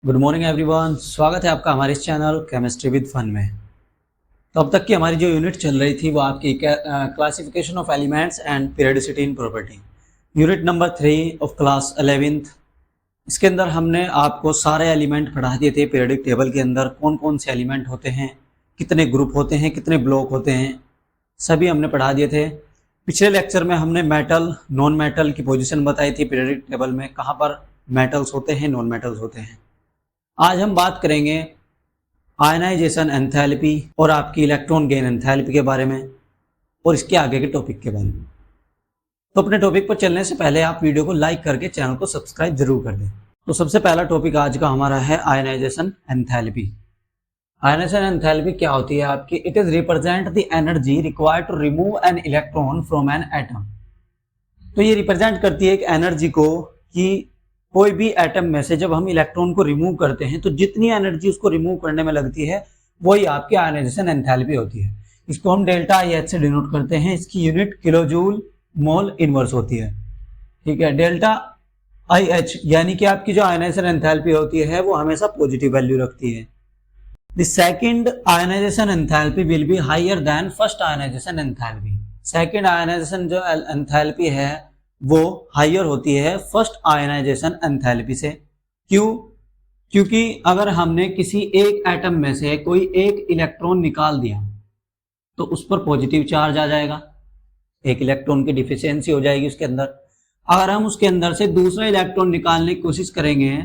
Good morning everyone, स्वागत है आपका हमारे इस चैनल केमिस्ट्री विद फन में। तो अब तक की हमारी जो यूनिट चल रही थी वो आपकी classification of elements and periodicity in property, unit number 3 of class 11th। इसके अंदर हमने आपको सारे एलिमेंट पढ़ा दिए थे। पीरियोडिक टेबल के अंदर कौन कौन से एलिमेंट होते हैं, कितने ग्रुप होते हैं, कितने ब्लॉक होते हैं, सभी हमने पढ़ा दिए थे। पिछले लेक्चर में हमने मेटल नॉन मेटल की पोजीशन बताई थी पीरियोडिक टेबल में, कहाँ पर मेटल्स होते हैं, नॉन मेटल्स होते हैं। आज हम बात करेंगे आयनाइजेशन एंथैल्पी और आपकी इलेक्ट्रॉन गेन एंथैल्पी के बारे में और इसके आगे के टॉपिक के बारे में। तो अपने टॉपिक पर चलने से पहले आप वीडियो को लाइक करके चैनल को सब्सक्राइब जरूर कर दें। तो सबसे पहला टॉपिक आज का हमारा है आयनाइजेशन एंथैल्पी। आयनाइजेशन एंथैल्पी क्या होती है आपकी? It is represent the energy required to remove an electron from an atom. तो ये रिप्रेजेंट करती है एक एनर्जी को कि कोई भी एटम में से जब हम इलेक्ट्रॉन को रिमूव करते हैं तो जितनी एनर्जी उसको रिमूव करने में लगती है वही आपकी आयनाइजेशन एंथैल्पी होती है। इसको हम डेल्टा आई एच से डिनोट करते हैं। इसकी यूनिट किलोजूल मोल इनवर्स होती है। ठीक है, डेल्टा आई एच यानी कि आपकी जो आयनाइजेशन एंथैल्पी होती है वो हमेशा पॉजिटिव वैल्यू रखती है। The second ionization enthalpy will be higher then first ionization enthalpy. Second ionization जो एंथैल्पी है वो हायर होती है फर्स्ट आयनाइजेशन एंथैल्पी से। क्यों? क्योंकि अगर हमने किसी एक एटम में से कोई एक इलेक्ट्रॉन निकाल दिया तो उस पर पॉजिटिव चार्ज आ जाएगा, एक इलेक्ट्रॉन की डिफिशियंसी हो जाएगी उसके अंदर। अगर हम उसके अंदर से दूसरा इलेक्ट्रॉन निकालने की कोशिश करेंगे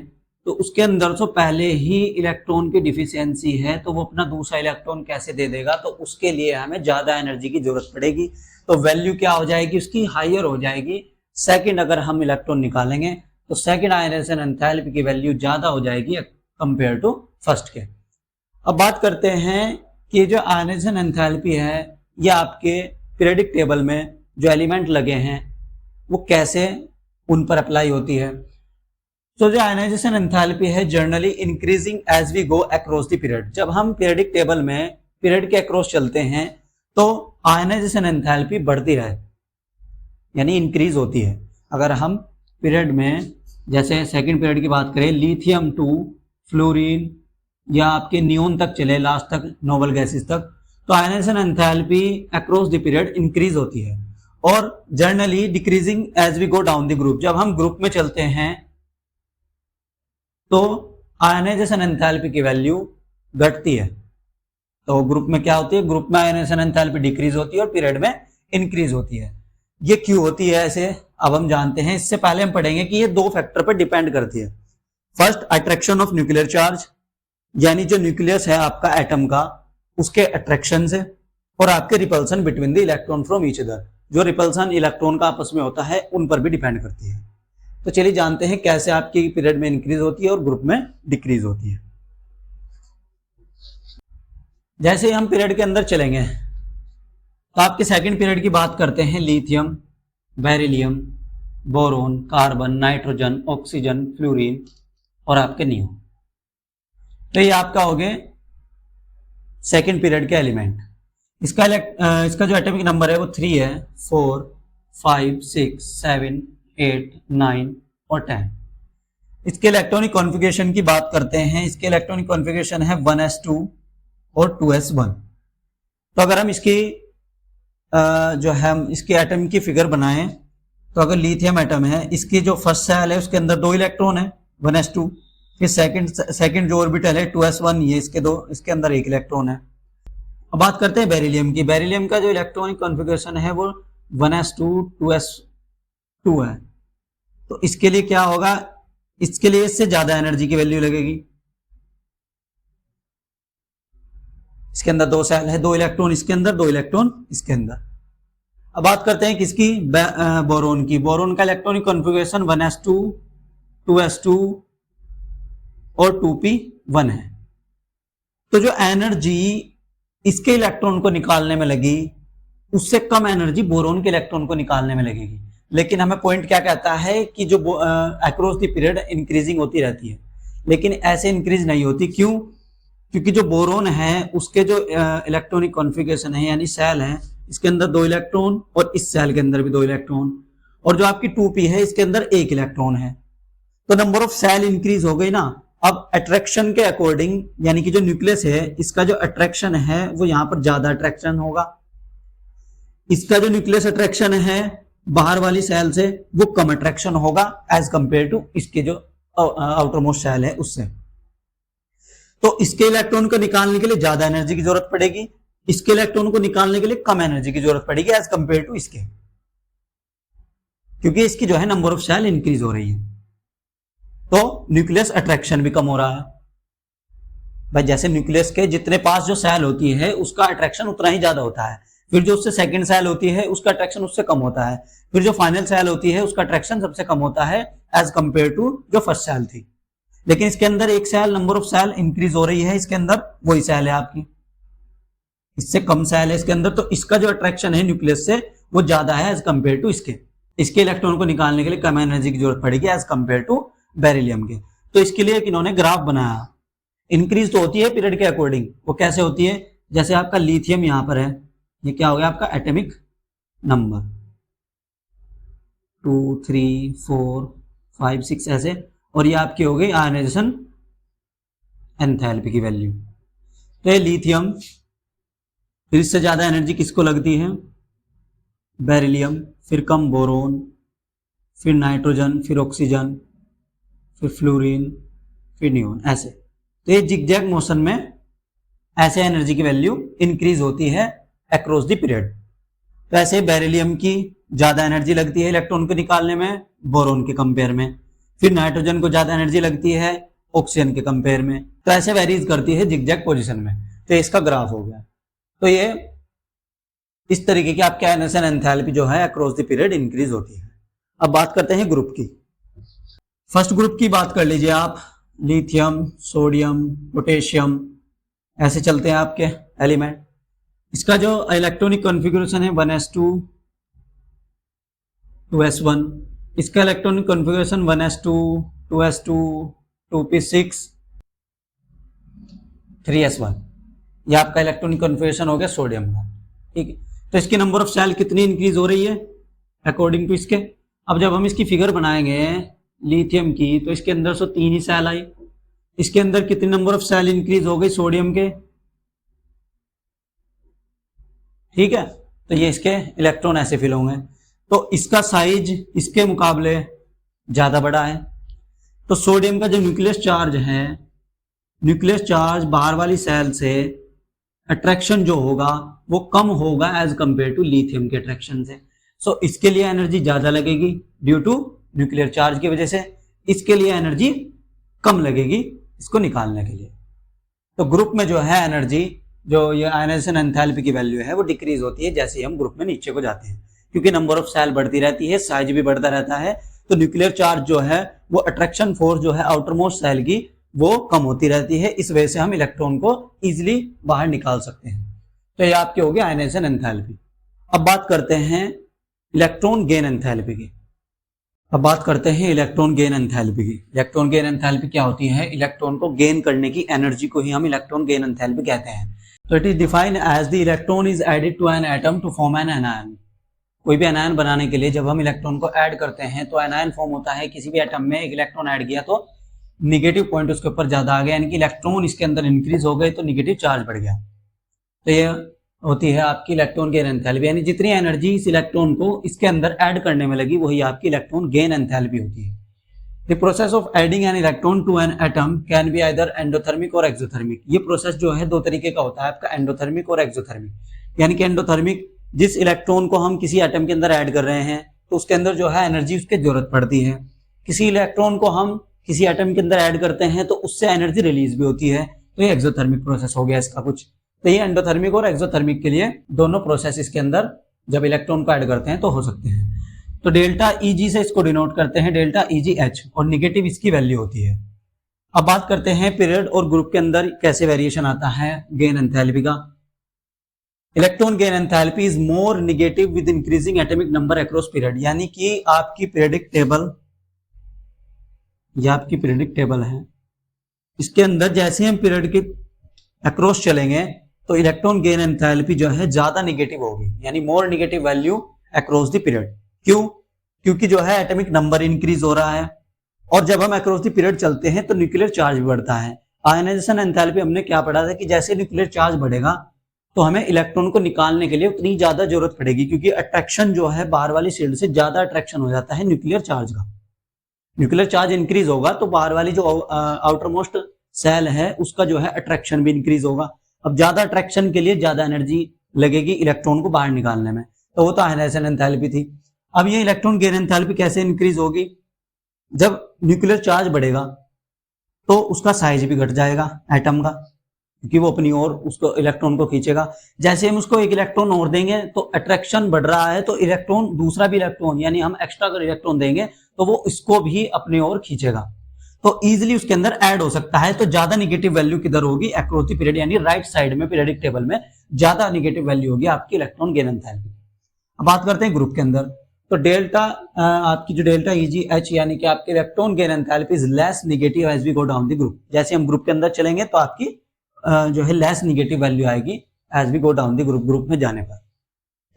तो उसके अंदर तो पहले ही इलेक्ट्रॉन की डिफिशियंसी है, तो वो अपना दूसरा इलेक्ट्रॉन कैसे दे देगा? तो उसके लिए हमें ज्यादा एनर्जी की जरूरत पड़ेगी। तो वैल्यू क्या हो जाएगी उसकी? हायर हो जाएगी। सेकंड अगर हम इलेक्ट्रॉन निकालेंगे तो सेकंड आयनाइजेशन एंथैल्पी की वैल्यू ज्यादा हो जाएगी कंपेयर टू फर्स्ट के। अब बात करते हैं कि जो आयनाइजेशन एंथैल्पी है ये आपके पीरियोडिक टेबल में जो एलिमेंट लगे हैं वो कैसे उन पर अप्लाई होती है। तो जो आयनाइजेशन एंथैल्पी है generally increasing as we go across the period. जब हम पीरियोडिक टेबल में पीरियड के अक्रॉस चलते हैं तो आयनाइजेशन एंथैल्पी बढ़ती है यानी इंक्रीज होती है। अगर हम पीरियड में जैसे सेकंड पीरियड की बात करें, लिथियम टू फ्लोरीन या आपके नियोन तक चले लास्ट तक, नोबल गैसेस तक, तो ionization enthalpy across the period increase होती है और generally decreasing as we go down the group. जब हम ग्रुप में चलते हैं तो आयनाइजेशन एंथैल्पी की वैल्यू घटती है। तो ग्रुप में क्या होती है? ग्रुप में आयनाइजेशन एंथैल्पी डिक्रीज होती है और पीरियड में इंक्रीज होती है। ये क्यों होती है ऐसे अब हम जानते हैं। इससे पहले हम पढ़ेंगे कि ये दो फैक्टर पर डिपेंड करती है। First, attraction of nuclear charge, यानी जो न्यूक्लियस है आपका एटम का उसके अट्रैक्शन से, और आपके repulsion between the electron from each other, जो रिपल्सन इलेक्ट्रॉन का आपस में होता है उन पर भी डिपेंड करती है। तो चलिए जानते हैं कैसे आपकी पीरियड में इंक्रीज होती है और ग्रुप में डिक्रीज होती है। जैसे ही हम पीरियड के अंदर चलेंगे तो आपके सेकंड पीरियड की बात करते हैं। Lithium, beryllium, boron, carbon, nitrogen, oxygen, fluorine और आपके नियो। तो ये आपका हो गए सेकंड पीरियड के एलिमेंट। इसका जो एटॉमिक नंबर है वो 3 है, 4, 5, 6, 7, 8, 9 और 10। इसके इलेक्ट्रॉनिक कॉन्फ़िगरेशन की बात करते हैं। इसके इलेक्ट्रॉनिक कॉन्फ़िगरेशन है 1s2 और 2s1। तो अगर हम इसकी जो है इसके एटम की फिगर बनाएं तो अगर लिथियम एटम है, इसकी जो फर्स्ट सेल है उसके अंदर 2 इलेक्ट्रॉन है 1s2। फिर सेकंड जो ऑर्बिटल है 2s1, ये इसके अंदर 1 इलेक्ट्रॉन है। अब बात करते हैं बेरिलियम की। बेरिलियम का जो इलेक्ट्रॉनिक कॉन्फ़िगरेशन है वो 1s2 2s2 है। तो इसके लिए क्या होगा? इसके लिए इससे ज्यादा एनर्जी की वैल्यू लगेगी। इसके अंदर 2 सेल है, 2 इलेक्ट्रॉन इसके अंदर, 2 इलेक्ट्रॉन इसके अंदर। अब बात करते हैं किसकी? बोरोन की। बोरोन का इलेक्ट्रॉनिक कॉन्फ़िगरेशन 1s2 2s2 और 2p1 है। तो जो एनर्जी इसके इलेक्ट्रॉन को निकालने में लगी उससे कम एनर्जी बोरोन के इलेक्ट्रॉन को निकालने में लगेगी। लेकिन हमें पॉइंट क्या कहता है कि जो अक्रॉस द पीरियड इंक्रीजिंग होती रहती है, लेकिन ऐसे इंक्रीज नहीं होती। क्यों? क्योंकि जो बोरोन है उसके जो इलेक्ट्रॉनिक कॉन्फ़िगरेशन है यानी सेल है, इसके अंदर 2 इलेक्ट्रॉन और इस सेल के अंदर भी 2 इलेक्ट्रॉन, और जो आपकी 2p है इसके अंदर 1 इलेक्ट्रॉन है। तो नंबर ऑफ सेल इंक्रीज हो गई ना। अब अट्रैक्शन के अकॉर्डिंग, यानी कि जो न्यूक्लियस है इसका जो अट्रैक्शन है वो यहां पर ज्यादा अट्रैक्शन होगा, इसका जो न्यूक्लियस अट्रैक्शन है बाहर वाली सेल से वो कम अट्रैक्शन होगा एज कंपेयर टू इसके जो आउटर मोस्ट सेल है उससे। तो इसके इलेक्ट्रॉन को निकालने के लिए ज्यादा एनर्जी की जरूरत पड़ेगी, इसके इलेक्ट्रॉन को निकालने के लिए कम एनर्जी की जरूरत पड़ेगी एज कंपेयर टू इसके, क्योंकि इसकी जो है नंबर ऑफ सेल इंक्रीज हो रही है, तो न्यूक्लियस अट्रैक्शन भी कम हो रहा है। भाई जैसे न्यूक्लियस के जितने पास जो सेल होती है उसका अट्रैक्शन उतना ही ज्यादा होता है, फिर जो उससे सेकंड सेल होती है उसका अट्रैक्शन उससे कम होता है, फिर जो फाइनल सेल होती है उसका अट्रैक्शन सबसे कम होता है एज कंपेयर टू जो फर्स्ट सेल थी। लेकिन इसके अंदर एक cell, number of cell increase हो रही है, इसके अंदर वही सेल है आपकी, इससे कम सेल है इसके अंदर, तो इसका जो अट्रैक्शन है न्यूक्लियस से वो ज्यादा है एज कंपेयर टू इसके। इसके इलेक्ट्रॉन को निकालने के लिए कम एनर्जी की जरूरत पड़ेगी एज कंपेयर टू बेरिलियम के। तो इसके लिए इन्होंने ग्राफ बनाया, इंक्रीज तो होती है पीरियड के अकॉर्डिंग, वो कैसे होती है, जैसे आपका लिथियम यहां पर है, ये क्या हो गया आपका एटॉमिक नंबर 2 3 4 5 6 ऐसे, और ये आपकी हो गई आयनाइजेशन एंथैल्पी की वैल्यू। तो ये लिथियम, फिर इससे ज्यादा एनर्जी किसको लगती है, बेरिलियम, फिर कम बोरोन, फिर नाइट्रोजन, फिर ऑक्सीजन, फिर फ्लोरीन, फिर नियोन, ऐसे। तो ये जिगजैग मोशन में ऐसे एनर्जी की वैल्यू इंक्रीज होती है अक्रॉस द पीरियड। तो ऐसे बेरिलियम की ज्यादा एनर्जी लगती है इलेक्ट्रॉन को निकालने में बोरोन के कंपेयर में, फिर नाइट्रोजन को ज्यादा एनर्जी लगती है ऑक्सीजन के कंपेयर में, तो ऐसे वेरीज करती है जिगजैग पोजीशन में। तो इसका ग्राफ हो गया। तो ये इस तरीके की आपकी आयनाइजेशन एंथैल्पी जो है अक्रॉस द पीरियड इंक्रीज होती है। अब बात करते हैं ग्रुप की। फर्स्ट ग्रुप की बात कर लीजिए आप, लिथियम, सोडियम, पोटेशियम, ऐसे चलते हैं आपके एलिमेंट। इसका जो इलेक्ट्रॉनिक कॉन्फ़िगरेशन है 1s2 2s1, इसका electronic configuration 1s2 2s2 2p6 3s1, ये आपका इलेक्ट्रॉनिक कॉन्फ़िगरेशन हो गया सोडियम का। ठीक है, तो इसकी नंबर ऑफ सेल कितनी इंक्रीज हो रही है अकॉर्डिंग टू इसके। अब जब हम इसकी फिगर बनाएंगे लिथियम की, तो इसके अंदर से 3 ही सेल आई, इसके अंदर कितनी नंबर ऑफ सेल इंक्रीज हो गई सोडियम के। ठीक है, तो ये इसके इलेक्ट्रॉन ऐसे फिल होंगे, तो इसका साइज इसके मुकाबले ज्यादा बड़ा है। तो सोडियम का जो न्यूक्लियस चार्ज है, न्यूक्लियस चार्ज बाहर वाली सेल से अट्रैक्शन जो होगा वो कम होगा एज कंपेयर टू लिथियम के अट्रैक्शन से। सो इसके लिए एनर्जी ज्यादा लगेगी ड्यू टू न्यूक्लियर चार्ज की वजह से, इसके लिए एनर्जी कम लगेगी इसको निकालने के लिए। तो ग्रुप में जो है एनर्जी, जो ये आयनाइजेशन एंथैल्पी की वैल्यू है वो डिक्रीज होती है जैसे ही हम ग्रुप में नीचे को जाते हैं, क्योंकि नंबर ऑफ सेल बढ़ती रहती है, साइज भी बढ़ता रहता है, तो न्यूक्लियर चार्ज जो है वो अट्रैक्शन फोर्स जो है आउटर मोस्ट सेल की वो कम होती रहती है, इस वजह से हम इलेक्ट्रॉन को इजिली बाहर निकाल सकते हैं। तो ये आपके हो गए आयनाइजेशन एंथैल्पी। अब बात करते हैं इलेक्ट्रॉन गेन एंथैल्पी की। अब बात करते हैं इलेक्ट्रॉन गेन एंथैल्पी की। इलेक्ट्रॉन गेन एंथैल्पी क्या होती है, इलेक्ट्रॉन को गेन करने की एनर्जी को ही हम इलेक्ट्रॉन गेन एंथैल्पी कहते हैं। तो it is defined as the electron is added to an atom to form an anion. कोई भी एनायन बनाने के लिए जब हम इलेक्ट्रॉन को ऐड करते हैं तो एनायन फॉर्म होता है, किसी भी एटम में एक इलेक्ट्रॉन ऐड किया तो निगेटिव पॉइंट उसके ऊपर ज्यादा आ गया, यानी कि इलेक्ट्रॉन इसके अंदर इंक्रीज हो गए तो निगेटिव चार्ज बढ़ गया। तो ये होती है आपकी इलेक्ट्रॉन गेन एंथैल्पी, यानी जितनी एनर्जी इस इलेक्ट्रॉन को इसके अंदर ऐड करने में लगी वही आपकी इलेक्ट्रॉन गेन एंथैल्पी होती है। The process of adding an electron to an atom can be either endothermic और एक्सोथर्मिक। ये प्रोसेस जो है दो तरीके का होता है आपका, एंडोथर्मिक और एक्सोथर्मिक। यानी कि एंडोथर्मिक, जिस इलेक्ट्रॉन को हम किसी एटम के अंदर ऐड कर रहे हैं तो उसके अंदर जो है एनर्जी उसकी जरूरत पड़ती है। किसी इलेक्ट्रॉन को हम किसी एटम के अंदर ऐड करते हैं तो उससे एनर्जी रिलीज भी होती है, तो ये एक्सोथर्मिक प्रोसेस हो गया इसका कुछ। तो ये एंडोथर्मिक और एक्सोथर्मिक के लिए दोनों प्रोसेस इसके अंदर जब इलेक्ट्रॉन को ऐड करते हैं तो हो सकते हैं। तो डेल्टा Eg से इसको डिनोट करते हैं, डेल्टा EgH, और निगेटिव इसकी वैल्यू होती है। अब बात करते हैं पीरियड और ग्रुप के अंदर कैसे वेरिएशन आता है गेन एंथैल्पी का। Electron gain enthalpy is more negative with increasing atomic number across period. यानी कि आपकी पीरियडिक टेबल, यह आपकी पीरियडिक टेबल है, इसके अंदर जैसे हम पीरियड के अक्रॉस चलेंगे तो इलेक्ट्रॉन गेन एंथैल्पी जो है ज्यादा निगेटिव होगी, यानी more negative value across the period. क्यों? क्योंकि जो है एटॉमिक नंबर इंक्रीज हो रहा है, और जब हम अक्रॉस द पीरियड चलते हैं तो न्यूक्लियर चार्ज भी बढ़ता है। आयनाइजेशन एंथैल्पी हमने क्या पढ़ा था कि जैसे न्यूक्लियर चार्ज बढ़ेगा तो हमें इलेक्ट्रॉन को निकालने के लिए उतनी ज्यादा जरूरत पड़ेगी, क्योंकि अट्रैक्शन जो है बाहर वाली शील्ड से ज्यादा अट्रैक्शन हो जाता है न्यूक्लियर चार्ज का। न्यूक्लियर चार्ज इंक्रीज होगा तो बाहर वाली जो आउटर मोस्ट सेल है उसका जो है अट्रैक्शन भी इंक्रीज होगा। अब ज्यादा अट्रैक्शन के लिए ज्यादा एनर्जी लगेगी इलेक्ट्रॉन को बाहर निकालने में, तो वो तो आयनाइजेशन एंथैल्पी थी। अब ये इलेक्ट्रॉन गेन एंथैल्पी कैसे इंक्रीज होगी? जब न्यूक्लियर चार्ज बढ़ेगा तो उसका साइज भी घट जाएगा एटम का, क्योंकि वो अपनी ओर उसको इलेक्ट्रॉन को खींचेगा। जैसे हम उसको एक इलेक्ट्रॉन और देंगे तो अट्रैक्शन बढ़ रहा है, तो इलेक्ट्रॉन दूसरा भी इलेक्ट्रॉन यानी हम एक्स्ट्रा अगर इलेक्ट्रॉन देंगे तो वो इसको भी अपनी ओर खींचेगा, तो इजीली उसके अंदर ऐड हो सकता है। तो ज्यादा निगेटिव वैल्यू किधर होगी? अक्रॉस द पीरियड यानी राइट साइड में पीरियडिक टेबल में ज्यादा निगेटिव वैल्यू होगी आपकी इलेक्ट्रॉन गेन एंथैल्पी। अब बात करते हैं ग्रुप के अंदर, तो डेल्टा आपकी जो डेल्टा EgH यानी कि आपके electron gain enthalpy is less negative as we go down the group. जैसे हम ग्रुप के अंदर चलेंगे तो आपकी जो है लेस नेगेटिव वैल्यू आएगी as we go down the group में जाने पर,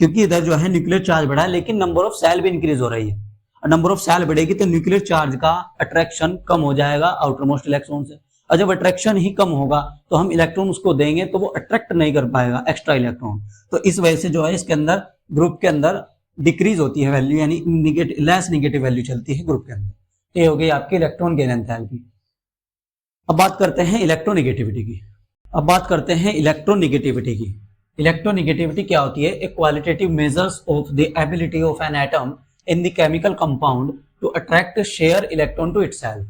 क्योंकि इधर जो है न्यूक्लियर चार्ज बढ़ा है लेकिन नंबर ऑफ सेल भी इंक्रीज हो रही है। नंबर ऑफ सेल बढ़ेगी तो न्यूक्लियर चार्ज का अट्रैक्शन कम हो जाएगा आउटर मोस्ट इलेक्ट्रॉन से, और जब अट्रैक्शन ही कम होगा तो हम इलेक्ट्रॉन उसको देंगे तो वो अट्रैक्ट नहीं कर पाएगा एक्स्ट्रा इलेक्ट्रॉन। तो इस वजह से जो है इसके अंदर ग्रुप के अंदर डिक्रीज होती है वैल्यू, यानी लेस निगेटिव वैल्यू चलती है ग्रुप के अंदर। ये हो गई आपकी इलेक्ट्रॉन गेन एंथैल्पी। अब बात करते हैं इलेक्ट्रोनेगेटिविटी की। इलेक्ट्रोनेगेटिविटी क्या होती है? A qualitative measures of the ability of an atom in the chemical compound to attract share electron to itself.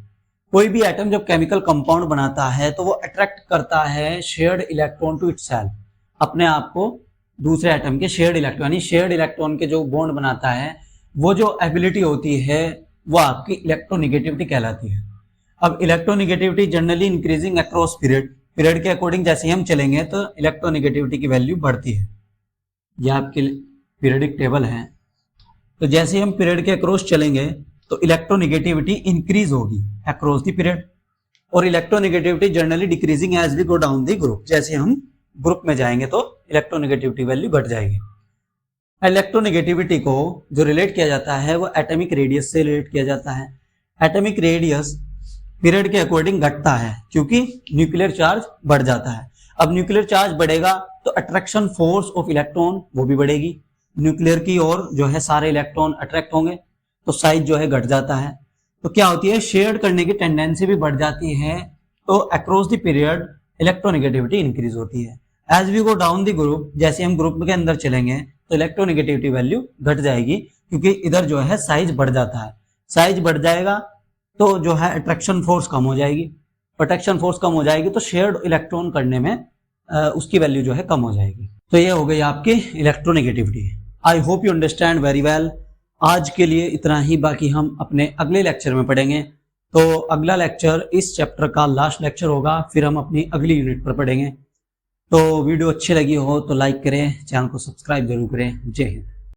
कोई भी एटम जब केमिकल कंपाउंड बनाता है तो वो अट्रैक्ट करता है शेयर्ड इलेक्ट्रॉन टू इटसेल्फ, अपने आप को दूसरे एटम के शेयर्ड इलेक्ट्रॉन, यानी शेयर्ड इलेक्ट्रॉन के जो बॉन्ड बनाता है वो जो एबिलिटी होती है वो आपकी इलेक्ट्रोनेगेटिविटी कहलाती है। अब electronegativity generally increasing across period के अकॉर्डिंग जैसे हम चलेंगे तो इलेक्ट्रोनेगेटिविटी की वैल्यू बढ़ती है। यह आपकी पीरियडिक टेबल है, तो जैसे हम पीरियड के अक्रॉस चलेंगे तो इलेक्ट्रोनेगेटिविटी इंक्रीज होगी अक्रॉस द पीरियड, और electronegativity generally decreasing as we go down the group. जैसे हम ग्रुप में जाएंगे तो इलेक्ट्रोनेगेटिविटी वैल्यू घट जाएगी। इलेक्ट्रोनेगेटिविटी को जो रिलेट किया जाता है वो एटॉमिक रेडियस से रिलेट किया जाता है। एटॉमिक रेडियस पीरियड के अकॉर्डिंग घटता है क्योंकि न्यूक्लियर चार्ज बढ़ जाता है। अब न्यूक्लियर चार्ज बढ़ेगा तो अट्रैक्शन फोर्स ऑफ इलेक्ट्रॉन वो भी बढ़ेगी, न्यूक्लियर की ओर जो है सारे इलेक्ट्रॉन अट्रैक्ट होंगे तो साइज जो है घट जाता है। तो क्या होती है? शेयर करने की टेंडेंसी भी बढ़ जाती है, तो across the period electronegativity increase होती है। As we go down the group, जैसे हम ग्रुप के अंदर चलेंगे तो इलेक्ट्रोनेगेटिविटी वैल्यू घट जाएगी, क्योंकि इधर जो है साइज बढ़ जाता है। साइज बढ़ जाएगा तो जो है अट्रैक्शन फोर्स कम हो जाएगी, अट्रैक्शन फोर्स कम हो जाएगी तो शेयर्ड इलेक्ट्रॉन करने में उसकी वैल्यू जो है कम हो जाएगी। तो ये हो गई आपकी electronegativity. I hope you understand very well. आज के लिए इतना ही, बाकी हम अपने अगले लेक्चर में पढ़ेंगे। तो अगला लेक्चर इस चैप्टर का लास्ट लेक्चर होगा, फिर हम अपनी अगली यूनिट पर पढ़ेंगे। तो वीडियो अच्छी लगी हो तो लाइक करें, चैनल को सब्सक्राइब जरूर करें। जय हिंद।